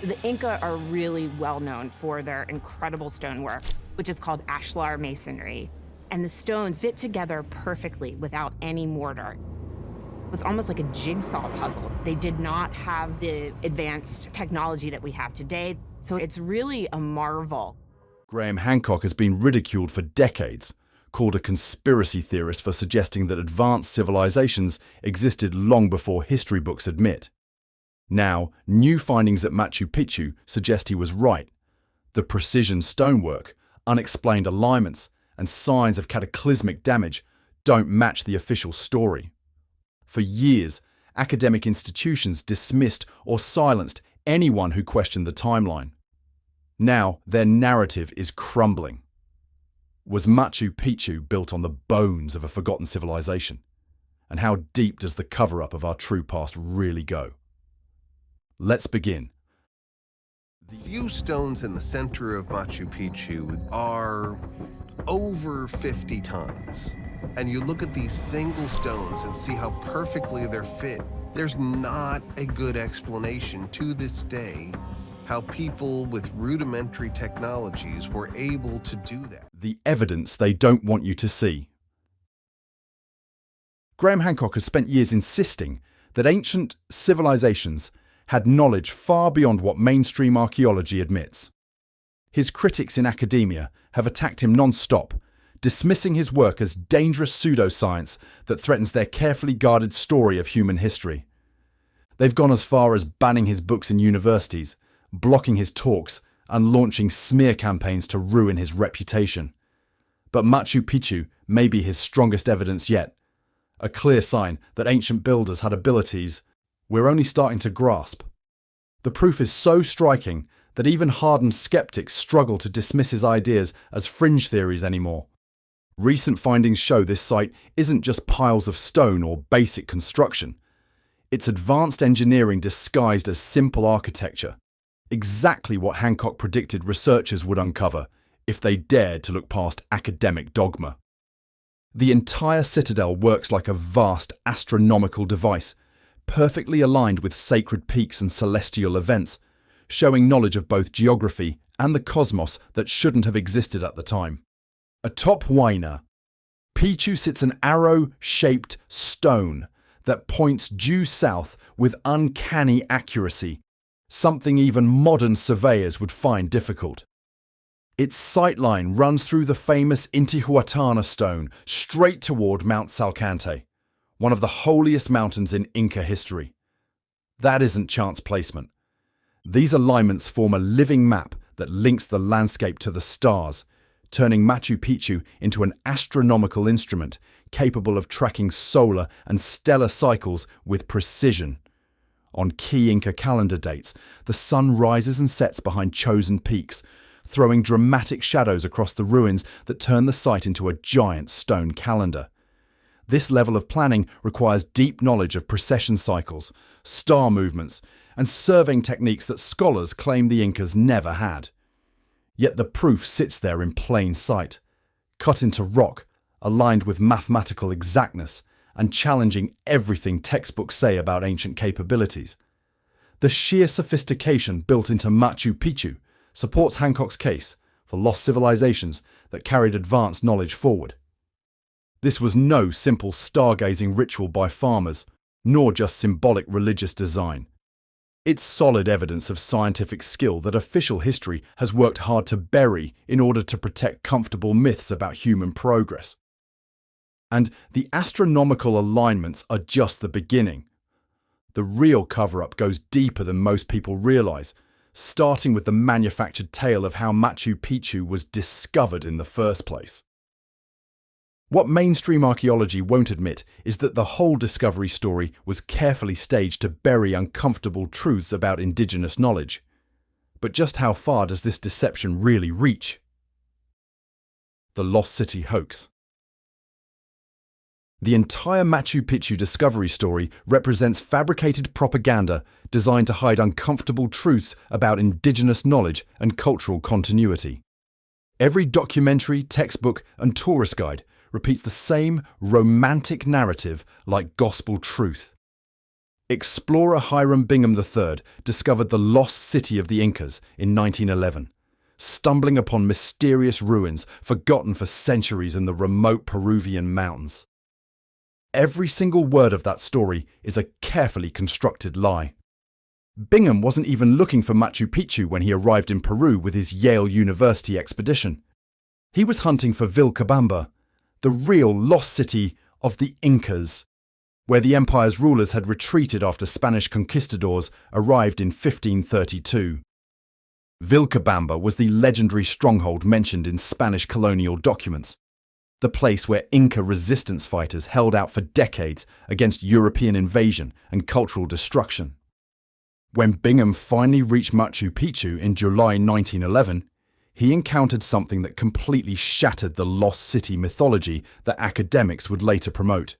The Inca are really well known for their incredible stonework, which is called ashlar masonry. And the stones fit together perfectly without any mortar. It's almost like a jigsaw puzzle. They did not have the advanced technology that we have today, so it's really a marvel. Graham Hancock has been ridiculed for decades, called a conspiracy theorist for suggesting that advanced civilizations existed long before history books admit. Now, new findings at Machu Picchu suggest he was right. The precision stonework, unexplained alignments, and signs of cataclysmic damage don't match the official story. For years, academic institutions dismissed or silenced anyone who questioned the timeline. Now, their narrative is crumbling. Was Machu Picchu built on the bones of a forgotten civilization? And how deep does the cover-up of our true past really go? Let's begin. The few stones in the center of Machu Picchu are over 50 tons. And you look at these single stones and see how perfectly they're fit. There's not a good explanation to this day how people with rudimentary technologies were able to do that. The evidence they don't want you to see. Graham Hancock has spent years insisting that ancient civilizations had knowledge far beyond what mainstream archaeology admits. His critics in academia have attacked him non-stop, dismissing his work as dangerous pseudoscience that threatens their carefully guarded story of human history. They've gone as far as banning his books in universities, blocking his talks, and launching smear campaigns to ruin his reputation. But Machu Picchu may be his strongest evidence yet, a clear sign that ancient builders had abilities we're only starting to grasp. The proof is so striking that even hardened skeptics struggle to dismiss his ideas as fringe theories anymore. Recent findings show this site isn't just piles of stone or basic construction. It's advanced engineering disguised as simple architecture. Exactly what Hancock predicted researchers would uncover if they dared to look past academic dogma. The entire citadel works like a vast astronomical device, perfectly aligned with sacred peaks and celestial events, showing knowledge of both geography and the cosmos that shouldn't have existed at the time. Atop Huayna, Picchu sits an arrow-shaped stone that points due south with uncanny accuracy, something even modern surveyors would find difficult. Its sightline runs through the famous Intihuatana stone straight toward Mount Salcante, one of the holiest mountains in Inca history. That isn't chance placement. These alignments form a living map that links the landscape to the stars, turning Machu Picchu into an astronomical instrument capable of tracking solar and stellar cycles with precision. On key Inca calendar dates, the sun rises and sets behind chosen peaks, throwing dramatic shadows across the ruins that turn the site into a giant stone calendar. This level of planning requires deep knowledge of precession cycles, star movements, and surveying techniques that scholars claim the Incas never had. Yet the proof sits there in plain sight, cut into rock, aligned with mathematical exactness, and challenging everything textbooks say about ancient capabilities. The sheer sophistication built into Machu Picchu supports Hancock's case for lost civilizations that carried advanced knowledge forward. This was no simple stargazing ritual by farmers, nor just symbolic religious design. It's solid evidence of scientific skill that official history has worked hard to bury in order to protect comfortable myths about human progress. And the astronomical alignments are just the beginning. The real cover-up goes deeper than most people realize, starting with the manufactured tale of how Machu Picchu was discovered in the first place. What mainstream archaeology won't admit is that the whole discovery story was carefully staged to bury uncomfortable truths about indigenous knowledge. But just how far does this deception really reach? The Lost City hoax. The entire Machu Picchu discovery story represents fabricated propaganda designed to hide uncomfortable truths about indigenous knowledge and cultural continuity. Every documentary, textbook, and tourist guide repeats the same romantic narrative like gospel truth. Explorer Hiram Bingham III discovered the lost city of the Incas in 1911, stumbling upon mysterious ruins forgotten for centuries in the remote Peruvian mountains. Every single word of that story is a carefully constructed lie. Bingham wasn't even looking for Machu Picchu when he arrived in Peru with his Yale University expedition. He was hunting for Vilcabamba, the real lost city of the Incas, where the empire's rulers had retreated after Spanish conquistadors arrived in 1532. Vilcabamba was the legendary stronghold mentioned in Spanish colonial documents, the place where Inca resistance fighters held out for decades against European invasion and cultural destruction. When Bingham finally reached Machu Picchu in July 1911, he encountered something that completely shattered the lost city mythology that academics would later promote.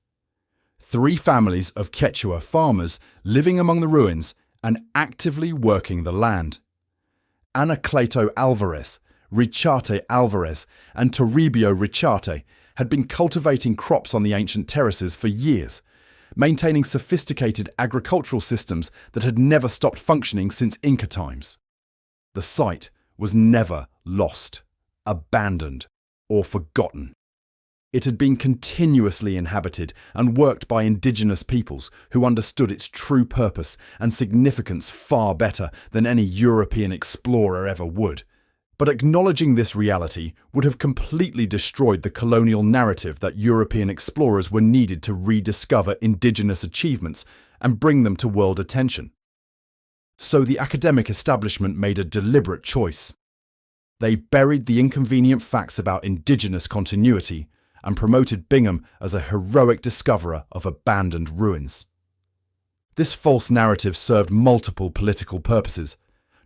3 families of Quechua farmers living among the ruins and actively working the land. Anacleto Alvarez, Richarte Alvarez, and Toribio Richarte had been cultivating crops on the ancient terraces for years, maintaining sophisticated agricultural systems that had never stopped functioning since Inca times. The site was never lost, abandoned, or forgotten. It had been continuously inhabited and worked by indigenous peoples who understood its true purpose and significance far better than any European explorer ever would. But acknowledging this reality would have completely destroyed the colonial narrative that European explorers were needed to rediscover indigenous achievements and bring them to world attention. So the academic establishment made a deliberate choice. They buried the inconvenient facts about indigenous continuity and promoted Bingham as a heroic discoverer of abandoned ruins. This false narrative served multiple political purposes,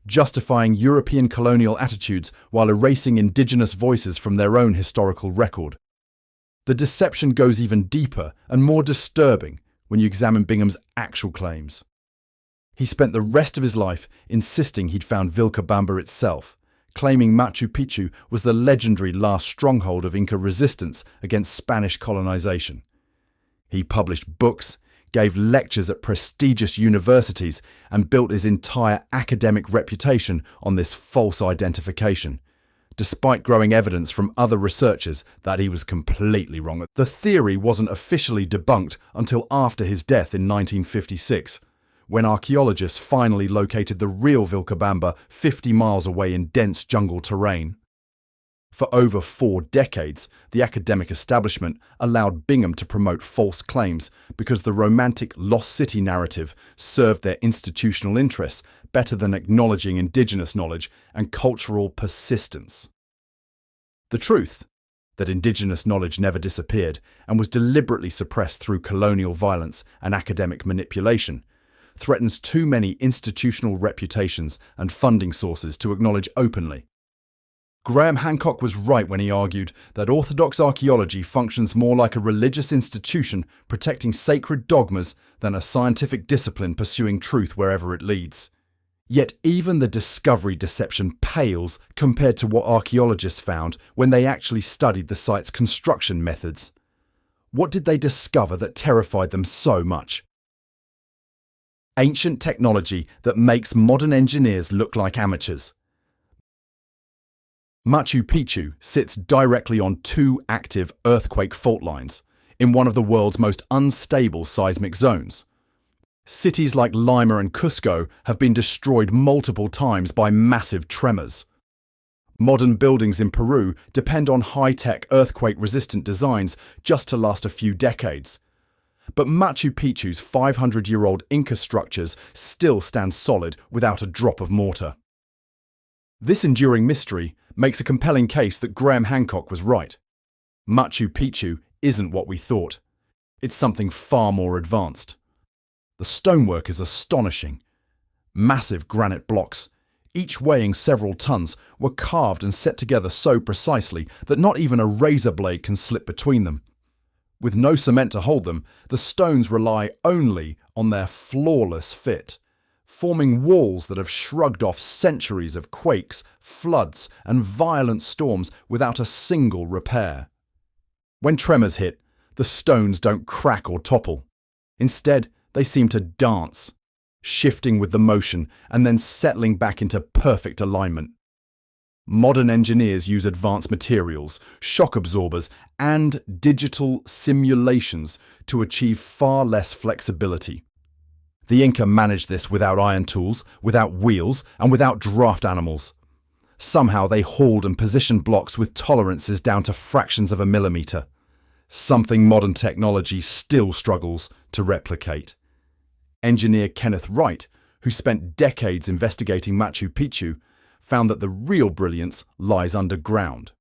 justifying European colonial attitudes while erasing indigenous voices from their own historical record. The deception goes even deeper and more disturbing when you examine Bingham's actual claims. He spent the rest of his life insisting he'd found Vilcabamba itself, claiming Machu Picchu was the legendary last stronghold of Inca resistance against Spanish colonization. He published books, gave lectures at prestigious universities, and built his entire academic reputation on this false identification, despite growing evidence from other researchers that he was completely wrong. The theory wasn't officially debunked until after his death in 1956, when archaeologists finally located the real Vilcabamba 50 miles away in dense jungle terrain. For over 4 decades, the academic establishment allowed Bingham to promote false claims because the romantic lost city narrative served their institutional interests better than acknowledging indigenous knowledge and cultural persistence. The truth, that indigenous knowledge never disappeared and was deliberately suppressed through colonial violence and academic manipulation, threatens too many institutional reputations and funding sources to acknowledge openly. Graham Hancock was right when he argued that orthodox archaeology functions more like a religious institution protecting sacred dogmas than a scientific discipline pursuing truth wherever it leads. Yet even the discovery deception pales compared to what archaeologists found when they actually studied the site's construction methods. What did they discover that terrified them so much? Ancient technology that makes modern engineers look like amateurs. Machu Picchu sits directly on 2 active earthquake fault lines in one of the world's most unstable seismic zones. Cities like Lima and Cusco have been destroyed multiple times by massive tremors. Modern buildings in Peru depend on high-tech earthquake-resistant designs just to last a few decades. But Machu Picchu's 500-year-old Inca structures still stand solid without a drop of mortar. This enduring mystery makes a compelling case that Graham Hancock was right. Machu Picchu isn't what we thought. It's something far more advanced. The stonework is astonishing. Massive granite blocks, each weighing several tons, were carved and set together so precisely that not even a razor blade can slip between them. With no cement to hold them, the stones rely only on their flawless fit, forming walls that have shrugged off centuries of quakes, floods, and violent storms without a single repair. When tremors hit, the stones don't crack or topple. Instead, They seem to dance, shifting with the motion and then settling back into perfect alignment. Modern engineers use advanced materials, shock absorbers, and digital simulations to achieve far less flexibility. The Inca managed this without iron tools, without wheels, and without draft animals. Somehow they hauled and positioned blocks with tolerances down to fractions of a millimeter, something modern technology still struggles to replicate. Engineer Kenneth Wright, who spent decades investigating Machu Picchu, found that the real brilliance lies underground.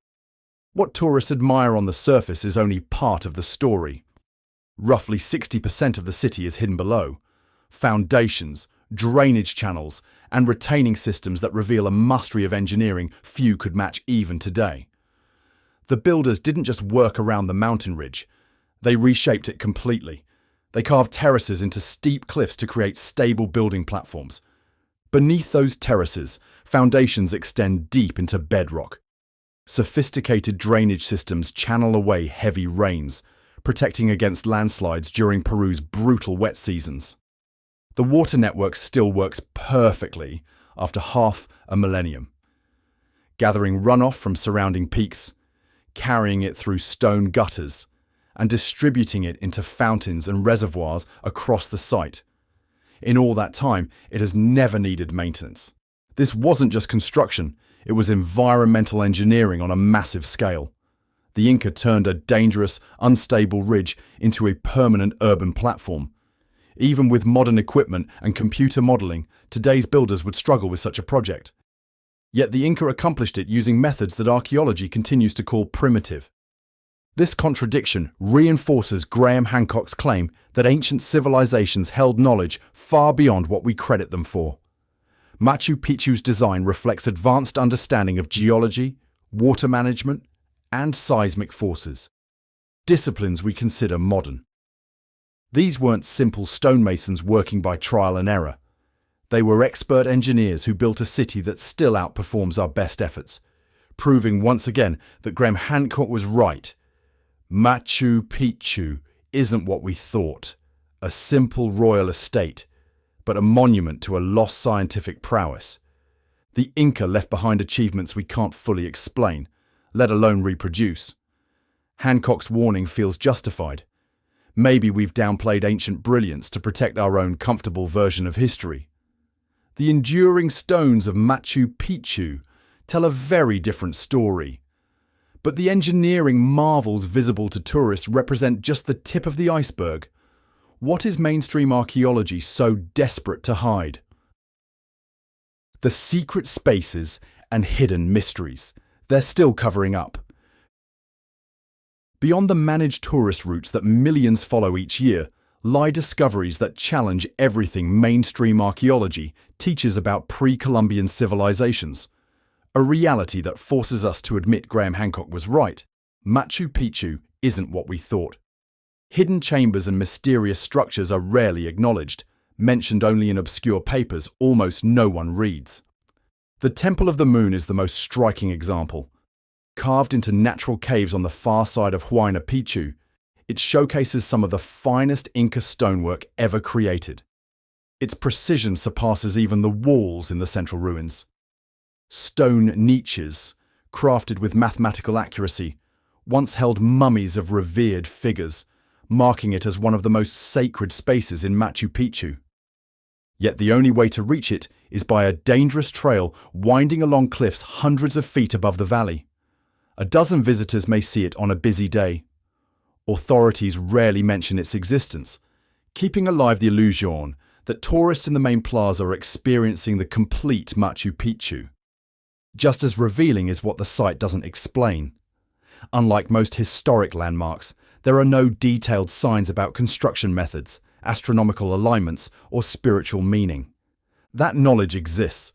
What tourists admire on the surface is only part of the story. Roughly 60% of the city is hidden below. Foundations, drainage channels, and retaining systems that reveal a mastery of engineering few could match even today. The builders didn't just work around the mountain ridge. They reshaped it completely. They carved terraces into steep cliffs to create stable building platforms. Beneath those terraces, foundations extend deep into bedrock. Sophisticated drainage systems channel away heavy rains, protecting against landslides during Peru's brutal wet seasons. The water network still works perfectly after half a millennium, gathering runoff from surrounding peaks, carrying it through stone gutters, and distributing it into fountains and reservoirs across the site. In all that time, it has never needed maintenance. This wasn't just construction, it was environmental engineering on a massive scale. The Inca turned a dangerous, unstable ridge into a permanent urban platform. Even with modern equipment and computer modeling, today's builders would struggle with such a project. Yet the Inca accomplished it using methods that archaeology continues to call primitive. This contradiction reinforces Graham Hancock's claim that ancient civilizations held knowledge far beyond what we credit them for. Machu Picchu's design reflects advanced understanding of geology, water management, and seismic forces, disciplines we consider modern. These weren't simple stonemasons working by trial and error. They were expert engineers who built a city that still outperforms our best efforts, proving once again that Graham Hancock was right. Machu Picchu isn't what we thought, a simple royal estate, but a monument to a lost scientific prowess. The Inca left behind achievements we can't fully explain, let alone reproduce. Hancock's warning feels justified. Maybe we've downplayed ancient brilliance to protect our own comfortable version of history. The enduring stones of Machu Picchu tell a very different story. But the engineering marvels visible to tourists represent just the tip of the iceberg. What is mainstream archaeology so desperate to hide? The secret spaces and hidden mysteries they're still covering up. Beyond the managed tourist routes that millions follow each year, lie discoveries that challenge everything mainstream archaeology teaches about pre-Columbian civilizations. A reality that forces us to admit Graham Hancock was right. Machu Picchu isn't what we thought. Hidden chambers and mysterious structures are rarely acknowledged, mentioned only in obscure papers almost no one reads. The Temple of the Moon is the most striking example. Carved into natural caves on the far side of Huayna Picchu, it showcases some of the finest Inca stonework ever created. Its precision surpasses even the walls in the central ruins. Stone niches, crafted with mathematical accuracy, once held mummies of revered figures, marking it as one of the most sacred spaces in Machu Picchu. Yet the only way to reach it is by a dangerous trail winding along cliffs hundreds of feet above the valley. A dozen visitors may see it on a busy day. Authorities rarely mention its existence, keeping alive the illusion that tourists in the main plaza are experiencing the complete Machu Picchu. Just as revealing is what the site doesn't explain. Unlike most historic landmarks, there are no detailed signs about construction methods, astronomical alignments, or spiritual meaning. That knowledge exists,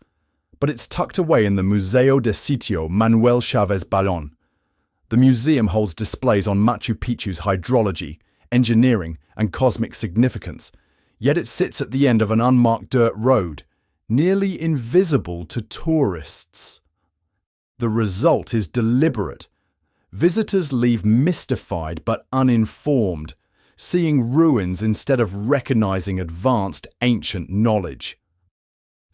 but it's tucked away in the Museo de Sitio Manuel Chavez Ballon. The museum holds displays on Machu Picchu's hydrology, engineering, and cosmic significance, yet it sits at the end of an unmarked dirt road, nearly invisible to tourists. The result is deliberate. Visitors leave mystified but uninformed, seeing ruins instead of recognizing advanced ancient knowledge.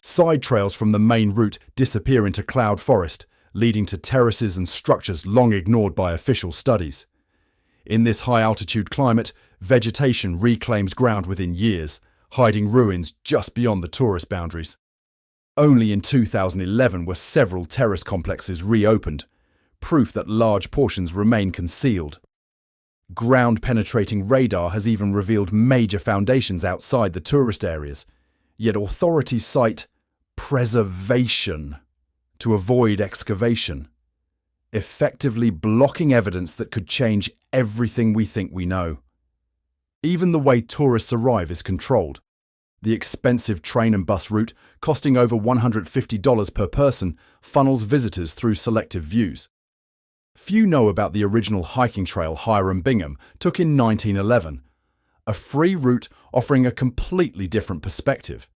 Side trails from the main route disappear into cloud forest, leading to terraces and structures long ignored by official studies. In this high-altitude climate, vegetation reclaims ground within years, hiding ruins just beyond the tourist boundaries. Only in 2011 were several terrace complexes reopened, proof that large portions remain concealed. Ground-penetrating radar has even revealed major foundations outside the tourist areas, yet authorities cite preservation to avoid excavation, effectively blocking evidence that could change everything we think we know. Even the way tourists arrive is controlled. The expensive train and bus route, costing over $150 per person, funnels visitors through selective views. Few know about the original hiking trail Hiram Bingham took in 1911, a free route offering a completely different perspective.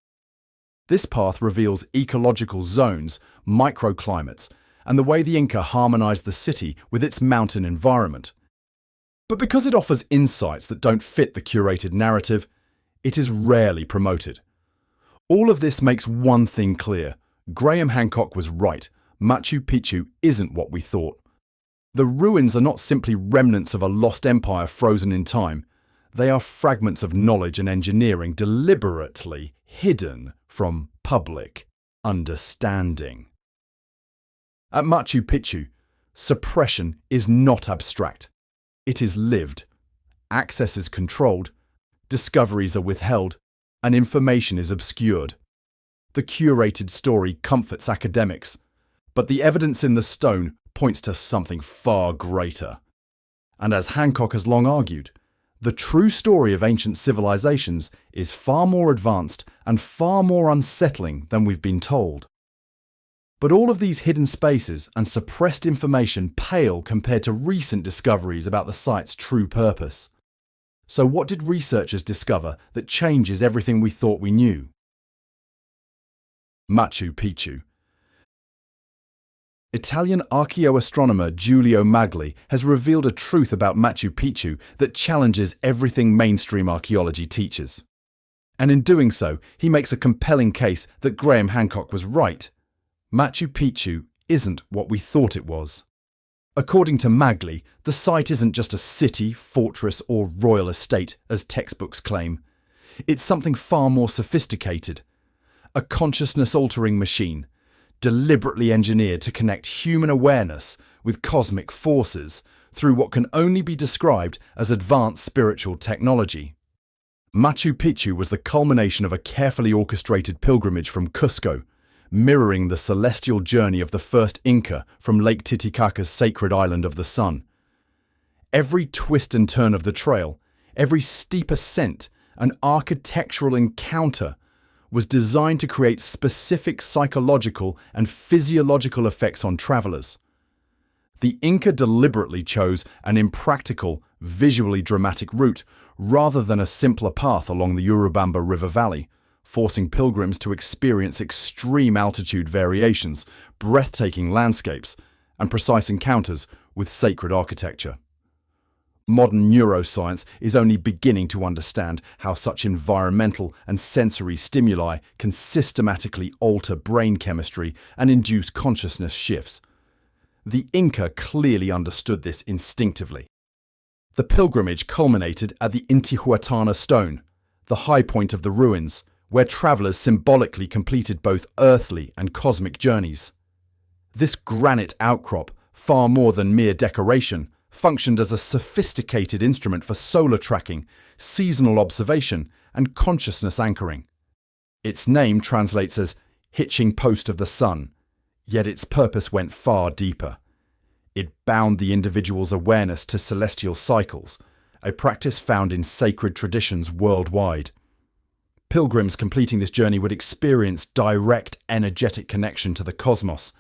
This path reveals ecological zones, microclimates, and the way the Inca harmonized the city with its mountain environment. But because it offers insights that don't fit the curated narrative, it is rarely promoted. All of this makes one thing clear. Graham Hancock was right. Machu Picchu isn't what we thought. The ruins are not simply remnants of a lost empire frozen in time. They are fragments of knowledge and engineering deliberately hidden from public understanding. At Machu Picchu, suppression is not abstract. It is lived. Access is controlled, discoveries are withheld, and information is obscured. The curated story comforts academics, but the evidence in the stone points to something far greater. And as Hancock has long argued, the true story of ancient civilizations is far more advanced and far more unsettling than we've been told. But all of these hidden spaces and suppressed information pale compared to recent discoveries about the site's true purpose. So what did researchers discover that changes everything we thought we knew? Machu Picchu. Italian archaeoastronomer Giulio Magli has revealed a truth about Machu Picchu that challenges everything mainstream archaeology teaches. And in doing so, he makes a compelling case that Graham Hancock was right. Machu Picchu isn't what we thought it was. According to Magli, the site isn't just a city, fortress, or royal estate, as textbooks claim. It's something far more sophisticated. A consciousness-altering machine, deliberately engineered to connect human awareness with cosmic forces through what can only be described as advanced spiritual technology. Machu Picchu was the culmination of a carefully orchestrated pilgrimage from Cusco, mirroring the celestial journey of the first Inca from Lake Titicaca's sacred island of the sun. Every twist and turn of the trail, every steep ascent and architectural encounter was designed to create specific psychological and physiological effects on travelers. The Inca deliberately chose an impractical, visually dramatic route rather than a simpler path along the Urubamba River Valley, forcing pilgrims to experience extreme altitude variations, breathtaking landscapes, and precise encounters with sacred architecture. Modern neuroscience is only beginning to understand how such environmental and sensory stimuli can systematically alter brain chemistry and induce consciousness shifts. The Inca clearly understood this instinctively. The pilgrimage culminated at the Intihuatana stone, the high point of the ruins, where travelers symbolically completed both earthly and cosmic journeys. This granite outcrop, far more than mere decoration, functioned as a sophisticated instrument for solar tracking, seasonal observation, and consciousness anchoring. Its name translates as hitching post of the sun, yet its purpose went far deeper. It bound the individual's awareness to celestial cycles, a practice found in sacred traditions worldwide. Pilgrims completing this journey would experience direct energetic connection to the cosmos,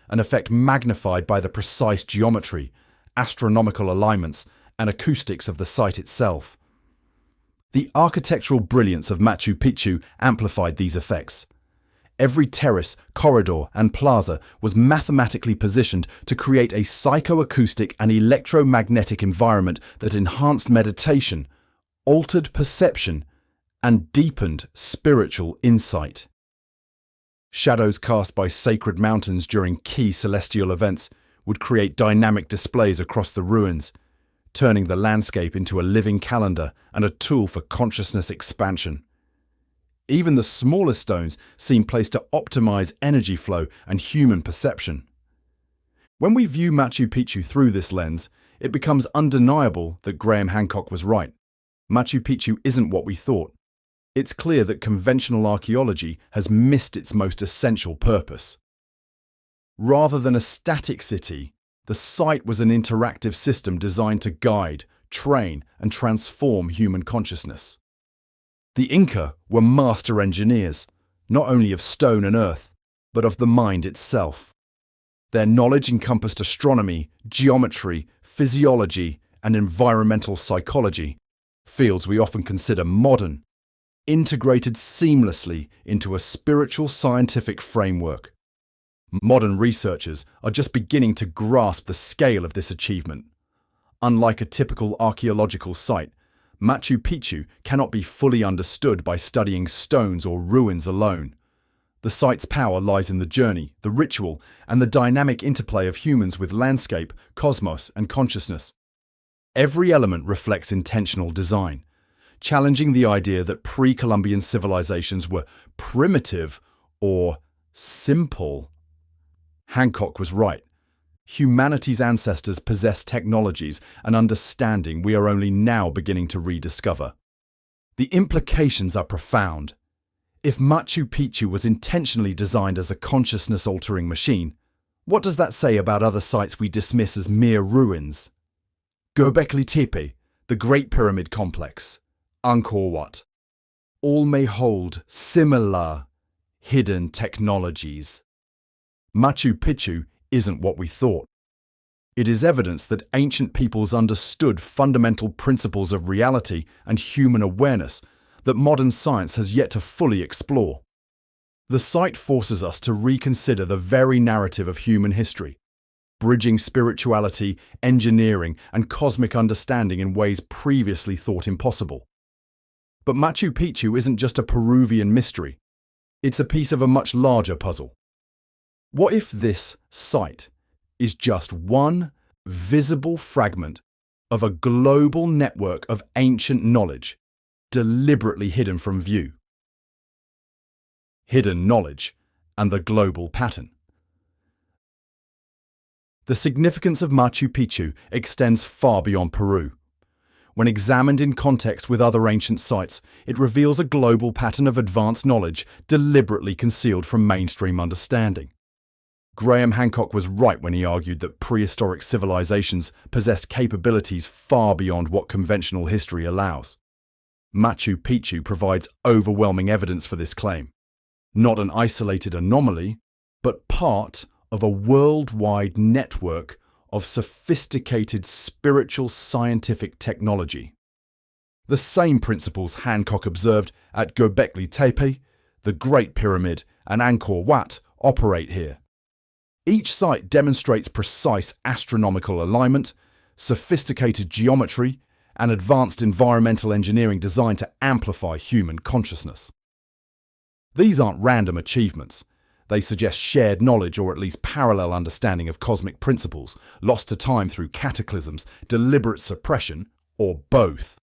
an effect magnified by the precise geometry, astronomical alignments, and acoustics of the site itself. The architectural brilliance of Machu Picchu amplified these effects. Every terrace, corridor, and plaza was mathematically positioned to create a psychoacoustic and electromagnetic environment that enhanced meditation, altered perception, and deepened spiritual insight. Shadows cast by sacred mountains during key celestial events would create dynamic displays across the ruins, turning the landscape into a living calendar and a tool for consciousness expansion. Even the smallest stones seem placed to optimize energy flow and human perception. When we view Machu Picchu through this lens, it becomes undeniable that Graham Hancock was right. Machu Picchu isn't what we thought. It's clear that conventional archaeology has missed its most essential purpose. Rather than a static city, the site was an interactive system designed to guide, train, and transform human consciousness. The Inca were master engineers, not only of stone and earth, but of the mind itself. Their knowledge encompassed astronomy, geometry, physiology, and environmental psychology, fields we often consider modern, integrated seamlessly into a spiritual scientific framework. Modern researchers are just beginning to grasp the scale of this achievement. Unlike a typical archaeological site, Machu Picchu cannot be fully understood by studying stones or ruins alone. The site's power lies in the journey, the ritual, and the dynamic interplay of humans with landscape, cosmos, and consciousness. Every element reflects intentional design, challenging the idea that pre-Columbian civilizations were primitive or simple. Hancock was right. Humanity's ancestors possessed technologies and understanding we are only now beginning to rediscover. The implications are profound. If Machu Picchu was intentionally designed as a consciousness-altering machine, what does that say about other sites we dismiss as mere ruins? Göbekli Tepe, the Great Pyramid Complex, Angkor Wat, all may hold similar hidden technologies. Machu Picchu isn't what we thought. It is evidence that ancient peoples understood fundamental principles of reality and human awareness that modern science has yet to fully explore. The site forces us to reconsider the very narrative of human history, bridging spirituality, engineering, and cosmic understanding in ways previously thought impossible. But Machu Picchu isn't just a Peruvian mystery. It's a piece of a much larger puzzle. What if this site is just one visible fragment of a global network of ancient knowledge, deliberately hidden from view? Hidden knowledge and the global pattern. The significance of Machu Picchu extends far beyond Peru. When examined in context with other ancient sites, it reveals a global pattern of advanced knowledge deliberately concealed from mainstream understanding. Graham Hancock was right when he argued that prehistoric civilizations possessed capabilities far beyond what conventional history allows. Machu Picchu provides overwhelming evidence for this claim. Not an isolated anomaly, but part of a worldwide network of sophisticated spiritual scientific technology. The same principles Hancock observed at Göbekli Tepe, the Great Pyramid, and Angkor Wat operate here. Each site demonstrates precise astronomical alignment, sophisticated geometry, and advanced environmental engineering designed to amplify human consciousness. These aren't random achievements. They suggest shared knowledge or at least parallel understanding of cosmic principles, lost to time through cataclysms, deliberate suppression, or both.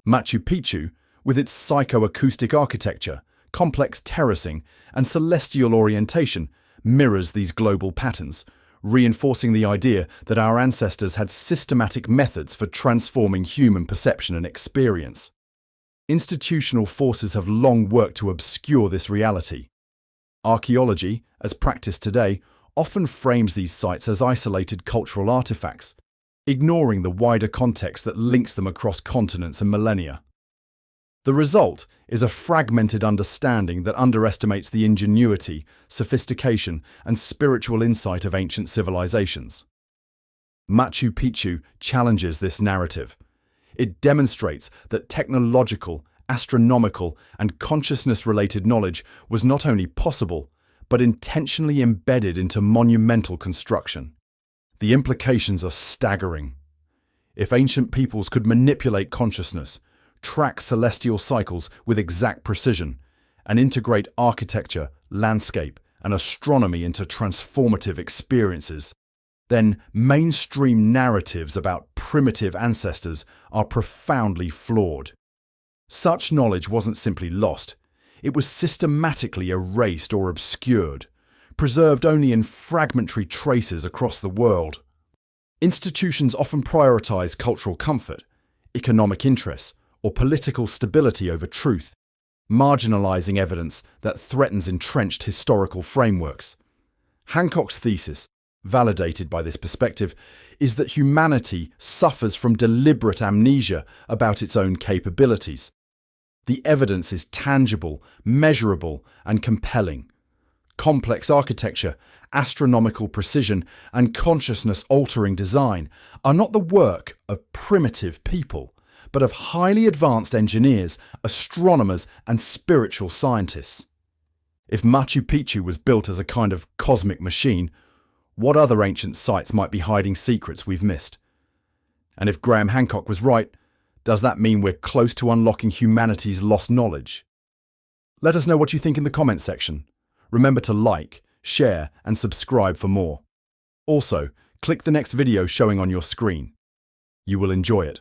Machu Picchu, with its psychoacoustic architecture, complex terracing, and celestial orientation, mirrors these global patterns, reinforcing the idea that our ancestors had systematic methods for transforming human perception and experience. Institutional forces have long worked to obscure this reality. Archaeology, as practiced today, often frames these sites as isolated cultural artifacts, ignoring the wider context that links them across continents and millennia. The result is a fragmented understanding that underestimates the ingenuity, sophistication, and spiritual insight of ancient civilizations. Machu Picchu challenges this narrative. It demonstrates that technological, astronomical, and consciousness-related knowledge was not only possible, but intentionally embedded into monumental construction. The implications are staggering. If ancient peoples could manipulate consciousness, track celestial cycles with exact precision and integrate architecture, landscape, and astronomy into transformative experiences, then mainstream narratives about primitive ancestors are profoundly flawed. Such knowledge wasn't simply lost, it was systematically erased or obscured, preserved only in fragmentary traces across the world. Institutions often prioritize cultural comfort, economic interests, or political stability over truth, marginalizing evidence that threatens entrenched historical frameworks. Hancock's thesis, validated by this perspective, is that humanity suffers from deliberate amnesia about its own capabilities. The evidence is tangible, measurable, and compelling. Complex architecture, astronomical precision, and consciousness-altering design are not the work of primitive people, but of highly advanced engineers, astronomers, and spiritual scientists. If Machu Picchu was built as a kind of cosmic machine, what other ancient sites might be hiding secrets we've missed? And if Graham Hancock was right, does that mean we're close to unlocking humanity's lost knowledge? Let us know what you think in the comments section. Remember to like, share, and subscribe for more. Also, click the next video showing on your screen. You will enjoy it.